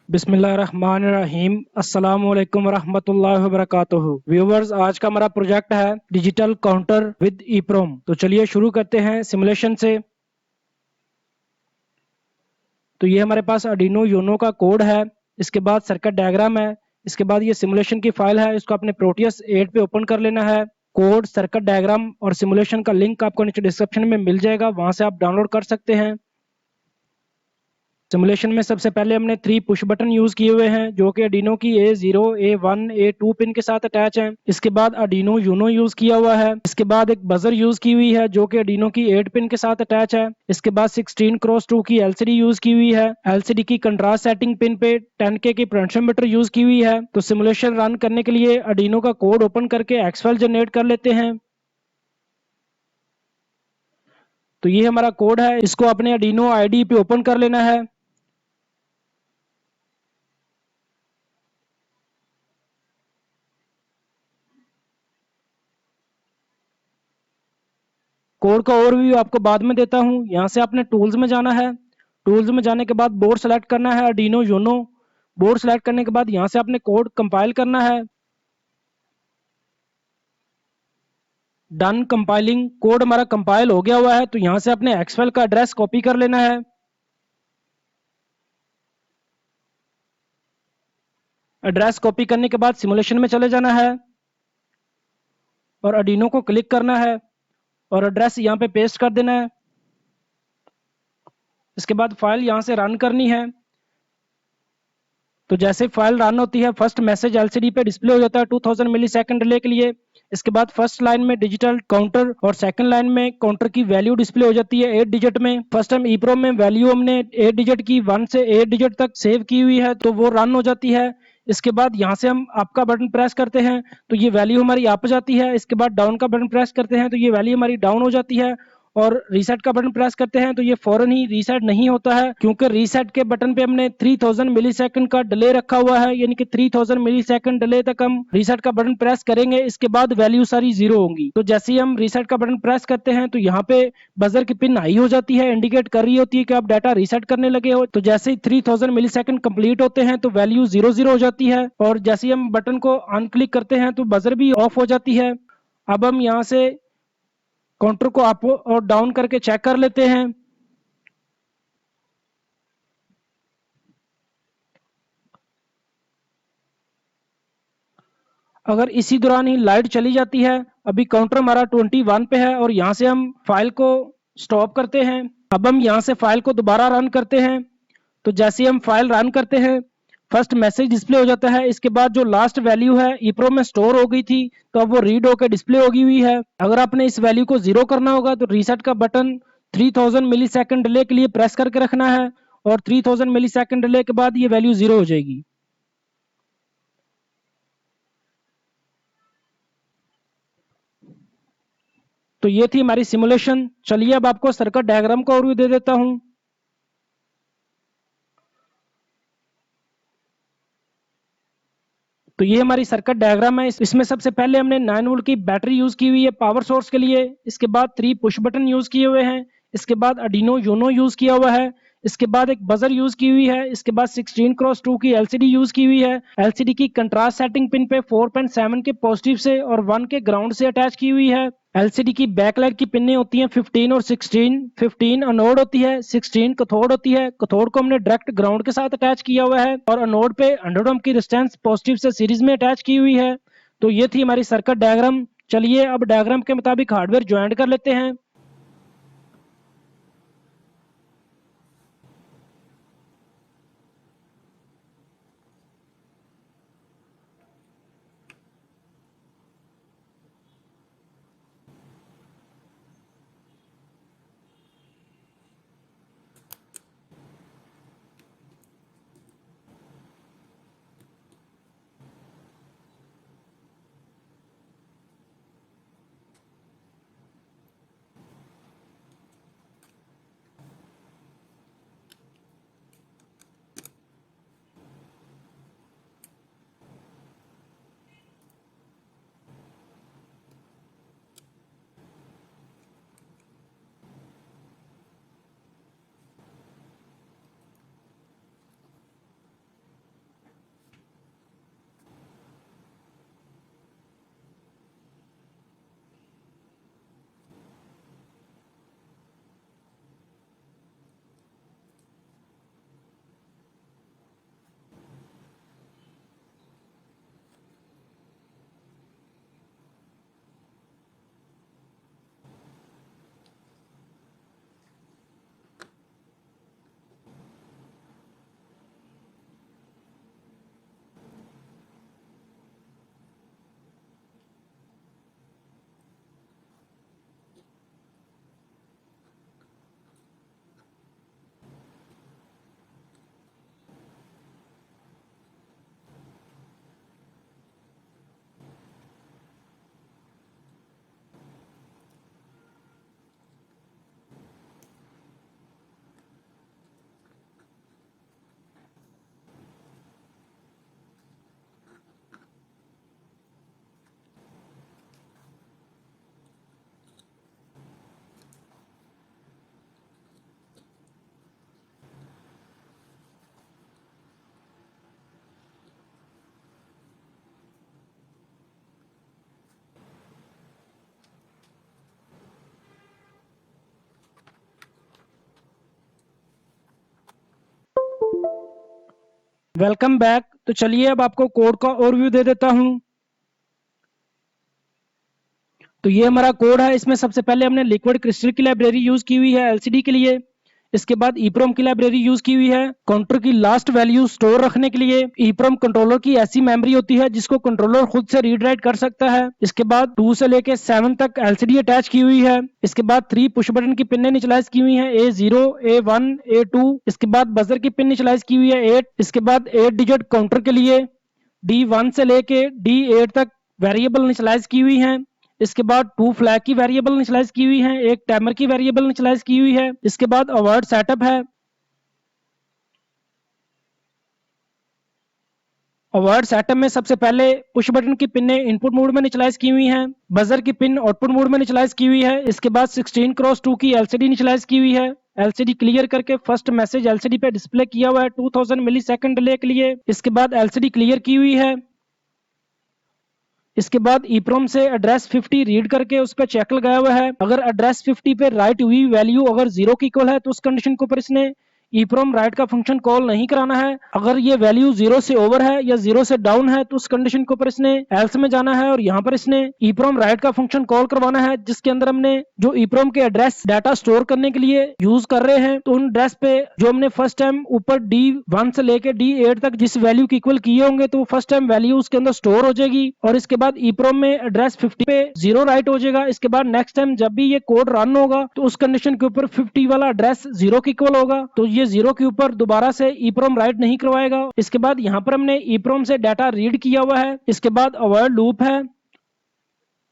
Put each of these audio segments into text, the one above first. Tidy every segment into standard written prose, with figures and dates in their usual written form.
बिस्मिल्लाहिर्रहमानिर्रहीम। अस्सलामुअलैकुम वरहमतुल्लाहि वबरकातुहू। व्यूवर्स, आज का हमारा प्रोजेक्ट है डिजिटल काउंटर विद ईप्रोम। तो चलिए शुरू करते हैं सिमुलेशन से। तो ये हमारे पास आर्डिनो यूनो का कोड है, इसके बाद सर्किट डायग्राम है, इसके बाद ये सिमुलेशन की फाइल है, इसको अपने प्रोटियस 8 पे ओपन कर लेना है। कोड, सर्किट डायग्राम और सिमुलेशन का लिंक आपको नीचे डिस्क्रिप्शन में मिल जाएगा, वहां से आप डाउनलोड कर सकते हैं। सिमुलेशन में सबसे पहले हमने 3 पुश बटन यूज किए हुए हैं जो कि आर्डिनो की A0, A1, A2 पिन के साथ अटैच हैं। इसके बाद आर्डिनो यूनो यूज किया हुआ है। इसके बाद एक बजर यूज की हुई है जो कि आर्डिनो की 8 पिन के साथ अटैच है। इसके बाद 16x2 की LCD यूज की हुई है। LCD की कंट्रास्ट सेटिंग पिन पे 10K की पोटेंशियोमीटर यूज की हुई है। तो सिमुलेशन रन करने के लिए आर्डिनो का कोड ओपन करके एक्सफाइल जनरेट कर लेते हैं। तो ये हमारा कोड है, इसको अपने आर्डिनो IDE पे ओपन कर लेना है। कोड का ओवरव्यू आपको बाद में देता हूं। यहां से आपने टूल्स में जाना है। टूल्स में जाने के बाद बोर्ड सेलेक्ट करना है, आर्डिनो यूनो। बोर्ड सेलेक्ट करने के बाद यहां से आपने कोड कंपाइल करना है। Done compiling. कोड हमारा कंपाइल हो गया हुआ है, तो यहां से अपने एक्सफाइल का एड्रेस कॉपी कर लेना है। एड्रेस कॉपी करने के बाद सिमुलेशन में चले जाना है और आर्डिनो को क्लिक करना है और एड्रेस यहां पे पेस्ट कर देना है। इसके बाद फाइल यहां से रन करनी है। तो जैसे फाइल रन होती है, फर्स्ट मैसेज एलसीडी पे डिस्प्ले हो जाता है 2000 मिली सेकेंड डिले के लिए। इसके बाद फर्स्ट लाइन में डिजिटल काउंटर और सेकंड लाइन में काउंटर की वैल्यू डिस्प्ले हो जाती है 8 डिजिट में। फर्स्ट टाइम ईप्रोम में वैल्यू हमने 8 डिजिट की 1 से 8 डिजिट तक सेव की हुई है, तो वो रन हो जाती है। इसके बाद यहाँ से हम अप का बटन प्रेस करते हैं तो ये वैल्यू हमारी अप जाती है। इसके बाद डाउन का बटन प्रेस करते हैं तो ये वैल्यू हमारी डाउन हो जाती है। और रीसेट का बटन प्रेस करते हैं तो ये फौरन ही रीसेट नहीं होता है, क्योंकि रीसेट के बटन पे हमने 3000 मिली सेकंड का डिले रखा हुआ है, यानी कि 3000 मिली सेकंड डिले तक हम रीसेट का बटन प्रेस करेंगे। इसके बाद वैल्यू सारी जीरो होंगी। तो जैसे ही हम रीसेट का बटन प्रेस करते हैं तो यहाँ पे बजर की पिन हाई हो जाती है, इंडिकेट कर रही होती है कि आप डाटा रीसेट करने लगे हो। तो जैसे ही 3000 मिली सेकंड कंप्लीट होते हैं तो वैल्यू 00 हो जाती है, और जैसे ही हम बटन को अनक्लिक करते हैं तो बजर भी ऑफ हो जाती है। अब हम यहाँ से काउंटर को अप और डाउन करके चेक कर लेते हैं। अगर इसी दौरान ही लाइट चली जाती है, अभी काउंटर हमारा 21 पे है और यहाँ से हम फाइल को स्टॉप करते हैं। अब हम यहाँ से फाइल को दोबारा रन करते हैं। तो जैसे ही हम फाइल रन करते हैं, फर्स्ट मैसेज डिस्प्ले हो जाता है। इसके बाद जो लास्ट वैल्यू है ईप्रो में स्टोर हो गई थी, तो अब वो रीड होकर डिस्प्ले होगी हुई है। अगर आपने इस वैल्यू को जीरो करना होगा तो रीसेट का बटन 3000 मिली सेकेंड डिले के लिए प्रेस करके रखना है, और 3000 मिली सेकेंड डिले के बाद ये वैल्यू जीरो हो जाएगी। तो ये थी हमारी सिमुलेशन। चलिए अब आपको सर्किट डायग्राम का ओवरव्यू दे देता हूं। तो ये हमारी सर्किट डायग्राम है। इसमें सबसे पहले हमने 9 वोल्ट की बैटरी यूज की हुई है पावर सोर्स के लिए। इसके बाद 3 पुश बटन यूज किए हुए हैं। इसके बाद आर्डिनो यूनो यूज किया हुआ है। इसके बाद एक बजर यूज की हुई है। इसके बाद 16x2 की LCD यूज की हुई है। LCD की कंट्रास्ट सेटिंग पिन पे 4.7 के पॉजिटिव से और 1 के ग्राउंड से अटैच की हुई है। LCD की बैकलाइट की पिनें होती हैं 15 और 16। 15 अनोड होती है, 16 कैथोड होती है। कैथोड को हमने डायरेक्ट ग्राउंड के साथ अटैच किया हुआ है, और अनोड पे 100 ओम की रेजिस्टेंस पॉजिटिव से सीरीज में अटैच की हुई है। तो ये थी हमारी सर्किट डायग्राम। चलिए अब डायग्राम के मुताबिक हार्डवेयर ज्वाइन कर लेते हैं। Welcome back. तो चलिए अब आपको कोड का ओवरव्यू दे देता हूं। तो ये हमारा कोड है। इसमें सबसे पहले हमने लिक्विड क्रिस्टल की लाइब्रेरी यूज की हुई है एलसीडी के लिए। इसके बाद ईप्रोम की लाइब्रेरी यूज की हुई है काउंटर की लास्ट वैल्यू स्टोर रखने के लिए। ईप्रोम कंट्रोलर की ऐसी मेमोरी होती है जिसको कंट्रोलर खुद से रीड राइट कर सकता है। इसके बाद 2 से लेके 7 तक एलसीडी अटैच की हुई है। इसके बाद 3 पुश बटन की पिन इनिशियलाइज की हुई है A0 A1 A2। इसके बाद बजर की पिन इनिशियलाइज की हुई है 8। इसके बाद 8 डिजिट काउंटर के लिए D1 से लेके D8 तक वेरिएबल इनिशियलाइज की हुई है। इसके बाद 2 फ्लैग की वेरिएबल इनिशियलाइज की हुई है, एक टाइमर की वेरिएबल इनिशियलाइज की हुई है। इसके बाद अवर्ड सेटअप है। अवर्ड सेटअप में सबसे पहले पुश बटन की पिन इनपुट मोड में इनिशियलाइज की हुई हैं। बजर की पिन आउटपुट मोड में इनिशियलाइज की हुई है। इसके बाद 16x2 की एलसीडी इनिशियलाइज की हुई है। एलसीडी क्लियर करके फर्स्ट मैसेज एलसीडी पे डिस्प्ले किया हुआ है 2000 मिली सेकेंड डिले के लिए। इसके बाद एलसीडी क्लियर की हुई है। इसके बाद ईप्रोम से एड्रेस 50 रीड करके उस पर चेक लगाया हुआ है। अगर एड्रेस 50 पे राइट हुई वैल्यू अगर 0 की इक्वल है तो उस कंडीशन के ऊपर इसने ईप्रोम राइट का फंक्शन कॉल नहीं कराना है। अगर ये वैल्यू 0 से ओवर है या 0 से डाउन है तो उस कंडीशन के ऊपर इसने एल्स में जाना है और यहाँ पर इसने ईप्रोम राइट का फंक्शन कॉल करवाना है, जिसके अंदर हमने जो ईप्रोम के एड्रेस डाटा स्टोर करने के लिए यूज कर रहे हैं तो उन एड्रेस पे जो हमने फर्स्ट टाइम ऊपर D1 से लेके D8 तक जिस वैल्यू की इक्वल किए होंगे तो वो फर्स्ट टाइम वैल्यू उसके अंदर स्टोर हो जाएगी और इसके बाद ईप्रोम में एड्रेस 50 पे 0 राइट हो जाएगा। इसके बाद नेक्स्ट टाइम जब भी ये कोड रन होगा तो उस कंडीशन के ऊपर 50 वाला एड्रेस 0 के इक्वल होगा, तो ये 0 के ऊपर दोबारा से ईप्रोम राइट नहीं करवाएगा। इसके बाद यहाँ पर हमने ईप्रोम से डाटा रीड किया हुआ है। इसके बाद अवर्ड लूप है।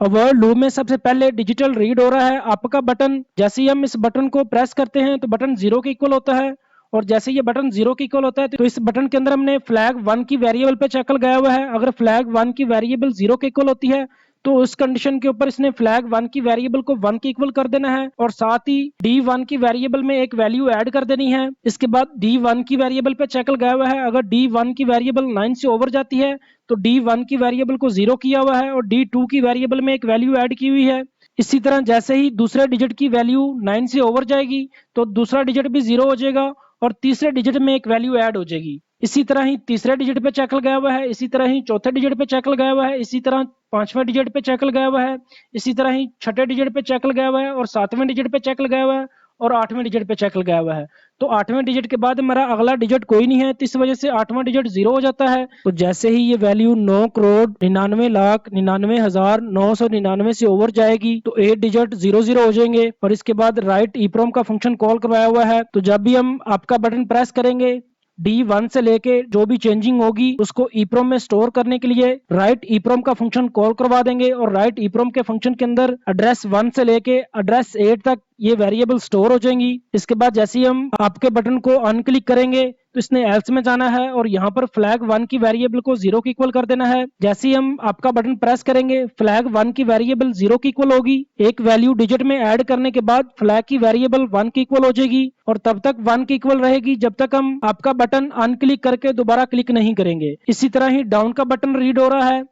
अवर्ड लूप में सबसे पहले डिजिटल रीड हो रहा है अप का बटन। जैसे ही हम इस बटन को प्रेस करते हैं तो बटन 0 के इक्वल होता है और जैसे ये बटन 0 के इक्वल होता है तो इस बटन के अंदर हमने फ्लैग 1 की वेरिएबल पे चेक लगाया हुआ है। अगर फ्लैग 1 की वेरिएबल 0 के इक्वल होती है तो उस कंडीशन के ऊपर इसने फ्लैग 1 की वेरिएबल को 1 के इक्वल कर देना है और साथ ही D1 की वेरिएबल में एक वैल्यू ऐड कर देनी है। इसके बाद D1 की वेरिएबल पे चेक लगाया हुआ है। अगर D1 की वेरिएबल 9 से ओवर जाती है तो D1 की वेरिएबल को 0 किया हुआ है और D2 की वेरिएबल में एक वैल्यू ऐड की हुई है। इसी तरह जैसे ही दूसरे डिजिट की वैल्यू 9 से ओवर जाएगी तो दूसरा डिजिट भी 0 हो जाएगा और तीसरे डिजिट में एक वैल्यू ऐड हो जाएगी। इसी तरह ही तीसरे डिजिट पे चेक लगाया हुआ है। इसी तरह ही चौथे डिजिट पे चेक लगाया हुआ है। इसी तरह पांचवें डिजिट पे चेक लगाया हुआ है। इसी तरह ही छठे डिजिट पे चेक लगाया हुआ है और सातवें डिजिट पे चेक लगाया हुआ है और आठवें डिजिट पे चेक लगाया हुआ है। तो आठवें डिजिट के बाद हमारा अगला डिजिट कोई नहीं है तो इस वजह से आठवां डिजिट 0 हो जाता है। तो जैसे ही ये वैल्यू 9,99,99,999 से ओवर जाएगी तो 8 डिजिट 00 हो जाएंगे और इसके बाद राइट ईप्रोम का फंक्शन कॉल करवाया हुआ है। तो जब भी हम आपका बटन प्रेस करेंगे D1 से लेके जो भी चेंजिंग होगी उसको ईप्रोम में स्टोर करने के लिए राइट ईप्रोम का फंक्शन कॉल करवा देंगे और राइट ईप्रोम के फंक्शन के अंदर एड्रेस 1 से लेके एड्रेस 8 तक ये वेरिएबल स्टोर हो जाएंगी। इसके बाद जैसे ही हम आपके बटन को अनक्लिक करेंगे तो इसने एल्स में जाना है और यहाँ पर फ्लैग 1 की वेरिएबल को 0 की इक्वल कर देना है। जैसे ही हम आपका बटन प्रेस करेंगे फ्लैग 1 की वेरिएबल 0 की इक्वल होगी। एक वैल्यू डिजिट में ऐड करने के बाद फ्लैग की वेरिएबल 1 की इक्वल हो जाएगी और तब तक 1 की इक्वल रहेगी जब तक हम आपका बटन अनक्लिक करके दोबारा क्लिक नहीं करेंगे। इसी तरह ही डाउन का बटन रीड हो रहा है।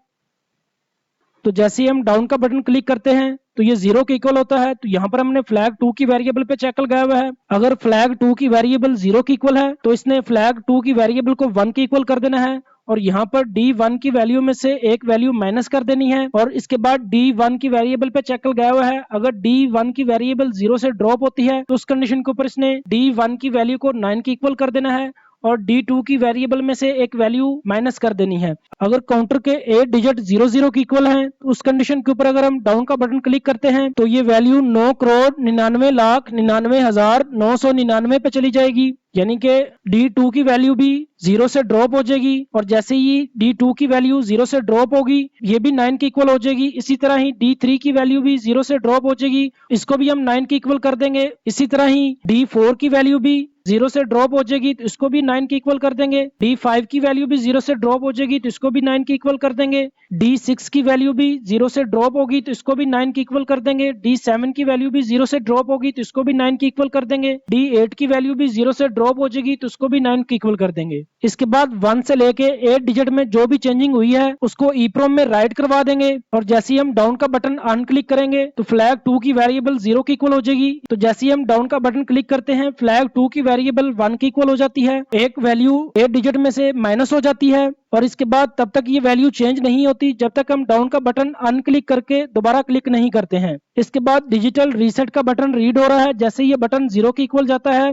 तो जैसे ही हम डाउन का बटन क्लिक करते हैं तो ये 0 के इक्वल होता है। तो यहाँ पर हमने फ्लैग 2 की वेरिएबल पे चेक लगाया हुआ है। अगर फ्लैग 2 की वेरिएबल 0 की इक्वल है तो इसने फ्लैग 2 की वेरिएबल को 1 की इक्वल कर देना है और यहाँ पर D1 की वैल्यू में से एक वैल्यू माइनस कर देनी है और इसके बाद D1 की वेरिएबल पे चेक लगाया हुआ है। अगर D1 की वेरिएबल 0 से ड्रॉप होती है तो उस कंडीशन के ऊपर इसने D1 की वैल्यू को 9 की इक्वल कर देना है और D2 की वेरिएबल में से एक वैल्यू माइनस कर देनी है। अगर काउंटर के 8 डिजिट 00 की इक्वल हैं तो उस कंडीशन के ऊपर अगर हम डाउन का बटन क्लिक करते हैं तो ये वैल्यू 9,99,99,999 पे चली जाएगी, यानी कि D2 की वैल्यू भी 0 से ड्रॉप हो जाएगी और जैसे ही D2 की वैल्यू 0 से ड्रॉप होगी ये भी 9 की इक्वल हो जाएगी। इसी तरह ही D3 की वैल्यू भी 0 से ड्रॉप हो जाएगी, इसको भी हम 9 की इक्वल कर देंगे। इसी तरह ही D4 की वैल्यू भी 0 से ड्रॉप हो जाएगी तो इसको भी 9 की इक्वल कर देंगे। D5 की वैल्यू भी 0 से ड्रॉप हो जाएगी तो इसको भी 9 की इक्वल कर देंगे। D6 की वैल्यू भी 0 से ड्रॉप होगी तो इसको भी 9 की इक्वल कर देंगे। D7 की वैल्यू भी 0 से ड्रॉप होगी तो इसको भी 9 की इक्वल कर देंगे। D8 की वैल्यू भी 0 से ड्रॉप हो जाएगी तो उसको भी 9 की इक्वल कर देंगे। इसके बाद 1 से लेके 8 डिजिट में जो भी चेंजिंग हुई है उसको ईप्रोम में राइट करवा देंगे और जैसे ही हम डाउन का बटन अनक्लिक करेंगे तो फ्लैग 2 की वेरिएबल 0 की इक्वल हो जाएगी। तो जैसे ही हम डाउन का बटन क्लिक करते हैं फ्लैग 2 की वेरिएबल 1 के इक्वल हो जाती है, एक वैल्यू 8 डिजिट में से माइनस हो जाती है और इसके बाद तब तक ये वैल्यू चेंज नहीं होती जब तक हम डाउन का बटन अनक्लिक करके दोबारा क्लिक नहीं करते हैं। इसके बाद डिजिटल रीसेट का बटन रीड हो रहा है, जैसे ये बटन 0 के इक्वल जाता है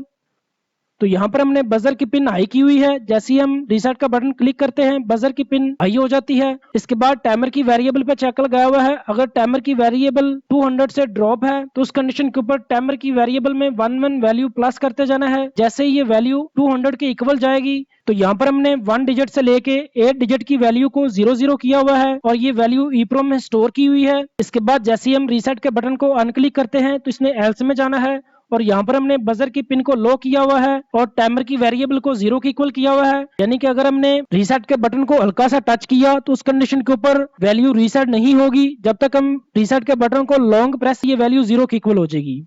तो यहाँ पर हमने बजर की पिन हाई की हुई है। जैसे ही हम रीसेट का बटन क्लिक करते हैं बजर की पिन हाई हो जाती है। इसके बाद टाइमर की वेरिएबल पे चेक लगाया हुआ है, अगर टाइमर की वेरिएबल 200 से ड्रॉप है तो उस कंडीशन के ऊपर टाइमर की वेरिएबल में 1 वैल्यू प्लस करते जाना है। जैसे ही ये वैल्यू 200 के इक्वल जाएगी तो यहाँ पर हमने 1 डिजिट से लेके 8 डिजिट की वैल्यू को 00 किया हुआ है और ये वैल्यू ईप्रोम में स्टोर की हुई है। इसके बाद जैसे ही हम रीसेट के बटन को अनक्लिक करते हैं तो इसने एल्स में जाना है और यहाँ पर हमने बजर की पिन को लो किया हुआ है और टाइमर की वेरिएबल को 0 के इक्वल किया हुआ है। यानी कि अगर हमने रीसेट के बटन को हल्का सा टच किया तो उस कंडीशन के ऊपर वैल्यू रीसेट नहीं होगी, जब तक हम रीसेट के बटन को लॉन्ग प्रेस ये वैल्यू 0 के इक्वल हो जाएगी।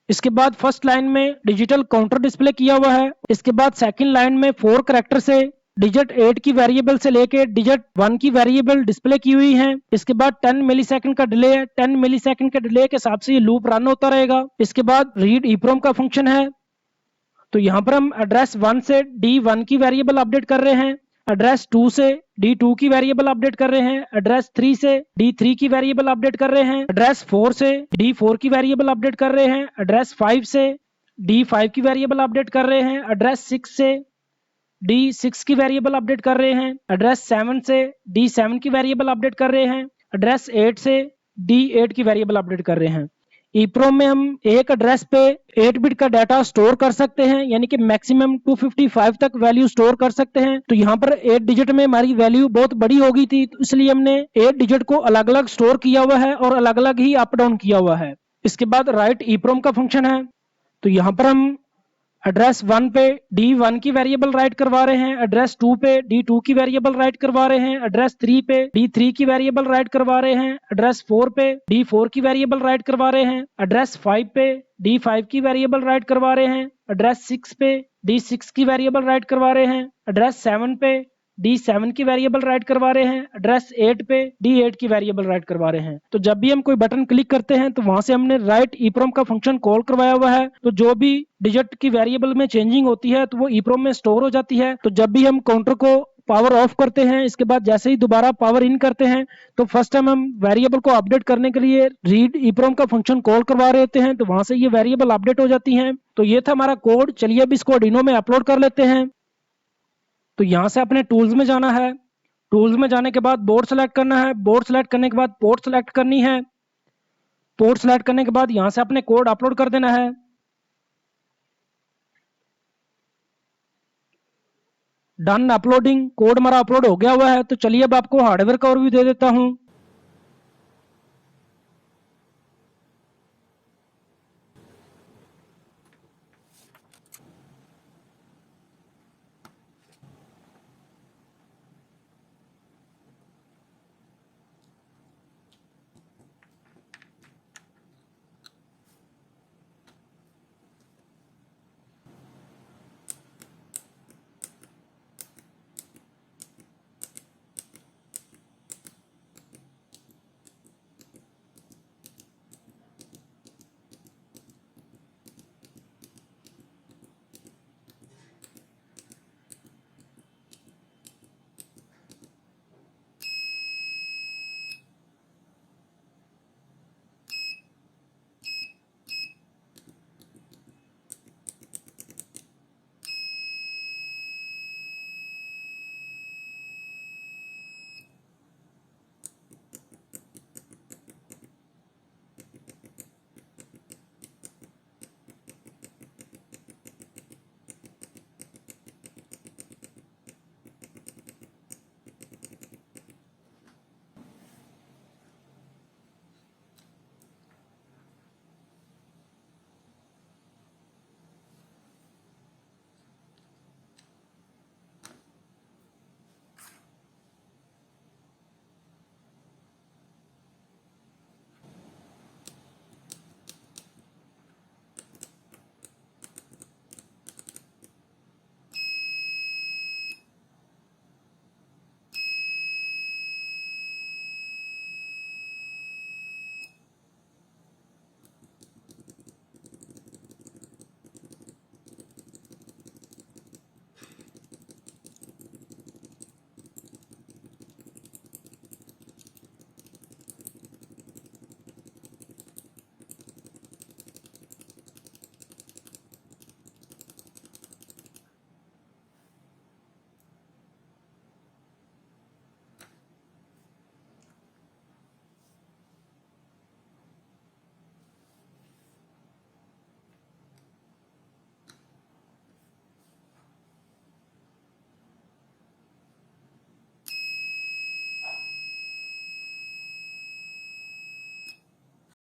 इसके बाद फर्स्ट लाइन में डिजिटल काउंटर डिस्प्ले किया हुआ है। इसके बाद सेकंड लाइन में 4 करैक्टर से डिजिट 8 की वेरिएबल से लेके डिजिट 1 की वेरिएबल डिस्प्ले की हुई है। इसके बाद 10 मिलीसेकंड का डिले है, 10 मिलीसेकंड के डिले के हिसाब से ये लूप रन होता रहेगा। इसके बाद रीड ईप्रोम का फंक्शन है, तो यहाँ पर हम एड्रेस 1 से D1 की वेरिएबल अपडेट कर रहे हैं, एड्रेस 2 से D2 की वेरिएबल अपडेट कर रहे हैं, एड्रेस 3 से D3 की वेरिएबल अपडेट कर रहे हैं, एड्रेस 4 से D4 की वेरिएबल अपडेट कर रहे हैं, एड्रेस 5 से D5 की वेरिएबल अपडेट कर रहे हैं, एड्रेस 6 से D6 की वेरिएबल अपडेट कर रहे हैं, एड्रेस 7 से D7 की वेरिएबल अपडेट कर रहे हैं, एड्रेस 8 से D8 की वेरिएबल अपडेट कर रहे हैं। ईप्रोम में हम एक एड्रेस पे 8 बिट का डाटा स्टोर कर सकते हैं, यानी कि मैक्सिमम 255 तक वैल्यू स्टोर कर सकते हैं। तो यहाँ पर 8 डिजिट में हमारी वैल्यू बहुत बड़ी हो गई थी, तो इसलिए हमने 8 डिजिट को अलग अलग स्टोर किया हुआ है और अलग अलग ही अप डाउन किया हुआ है। इसके बाद राइट ईप्रोम का फंक्शन है, तो यहाँ पर हम एड्रेस 1 पे D1 की वेरिएबल राइट करवा रहे हैं, एड्रेस 2 पे D2 की वेरिएबल राइट करवा रहे हैं, एड्रेस 3 पे D3 की वेरिएबल राइट करवा रहे हैं, एड्रेस 4 पे D4 की वेरिएबल राइट करवा रहे हैं, एड्रेस 5 पे D5 की वेरिएबल राइट करवा रहे हैं, एड्रेस 6 पे D6 की वेरिएबल राइट करवा रहे हैं, एड्रेस 7 पे D7 की वेरिएबल राइट करवा रहे हैं, एड्रेस 8 पे D8 की वेरिएबल राइट करवा रहे हैं। तो जब भी हम कोई बटन क्लिक करते हैं तो वहां से हमने राइट ईप्रोम का फंक्शन कॉल करवाया हुआ है, तो जो भी डिजिट की वेरिएबल में चेंजिंग होती है तो वो ईप्रोम में स्टोर हो जाती है। तो जब भी हम काउंटर को पावर ऑफ करते हैं, इसके बाद जैसे ही दोबारा पावर इन करते हैं तो फर्स्ट टाइम हम वेरिएबल को अपडेट करने के लिए रीड ईप्रोम का फंक्शन कॉल करवा रहे होते हैं, तो वहां से ये वेरिएबल अपडेट हो जाती हैं। तो ये था हमारा कोड। चलिए अब इसको आर्डिनो में अपलोड कर लेते हैं। तो यहाँ से अपने टूल्स में जाना है, टूल्स में जाने के बाद बोर्ड सेलेक्ट करना है, बोर्ड सेलेक्ट करने के बाद पोर्ट सेलेक्ट करनी है, पोर्ट सेलेक्ट करने के बाद यहाँ से अपने कोड अपलोड कर देना है। डन अपलोडिंग, कोड हमारा अपलोड हो गया हुआ है। तो चलिए अब आपको हार्डवेयर का ओवरव्यू दे देता हूँ।